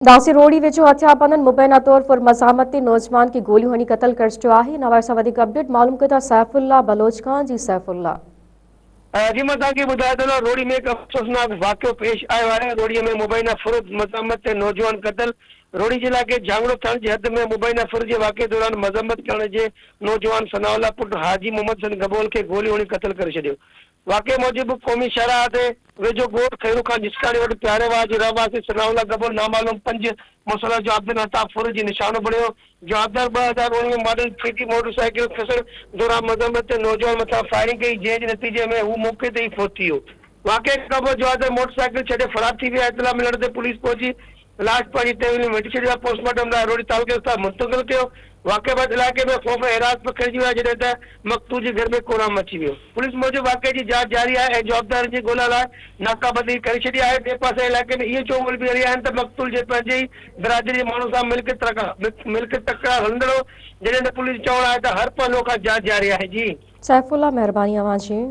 दासी रोड़ी विचो हथियारबंदन मुबैना तौर पर मज़ामत ते नौजवान की गोलियों हणी कत्ल कर चुको आहे। नवार सां वधीक अपडेट मालूम कयो सैफुल्ला बलोच खान जी। सैफुल्ला जी मैं तव्हांखे ॿुधाए थो रोड़ी में एक अफ़सोसनाक वाक़ियो पेश आयो आहे। रोड़ीअ में मुबैना फुरुद मज़ामत ते नौजवान क़तल। रोड़ी जिला के झांगड़ो थाने की हद में मुबैना फुरुद के वाक़े दौरान मज़म्मत करण जे नौजवान सनाउल्ला पुट हाजी मोहम्मद सन गबोल के गोली हणी कत्ल करे छॾियो। वाक़े मूजिब क़ौमी शाहराह ते वेझो ॻोठ खैरू खान जिस्कानी वटि प्यारेवाह जे रहवासी सनाउल्ला गबोल नामालूम 5 मुसला जो अब्दुल अताब फुरुद जी निशानो बणियो। जवाबदार 2019 मॉडल थ्री मोटरसाइकिल खसण दौरान मज़म्मत ते नौजवान मथां फायरिंग कई, जंहिं नतीजे में हू मौके ते ही फौत थी वियो। वाक़े खां पोइ जवाबदार मोटरसाइकिल छॾे फरार थी विया। इतला मिलण ते पुलिस पहुची लाश पंहिंजी तहवील में विझी छॾी। पोस्टमार्टम लाइ रोड़ी तालुके अस्पताल मुंतक़िल कयो। वाक़े बाद इलाइक़े में ख़ौफ़ हिरासत पखिड़िजी वियो, जॾहिं त मक़तूल जे घर में कोराम मची वियो। पुलिस मूजिब वाक़े जी जांच जारी आहे ऐं जवाबदारनि जी ॻोल्हा लाइ नाकाबंदी करे छॾी आहे। ॿिए पासे इलाइक़े में इहे चोगल बि रही आहिनि त मक़तूल जे पंहिंजे ई बिरादरी जे माण्हू सां मिल्क तकरार हलंदड़ो, जॾहिं त पुलिस चवणु आहे त हर पहलू खां जांच जारी आहे। जी सैफुल्ला, मेहरबानी अवां जी।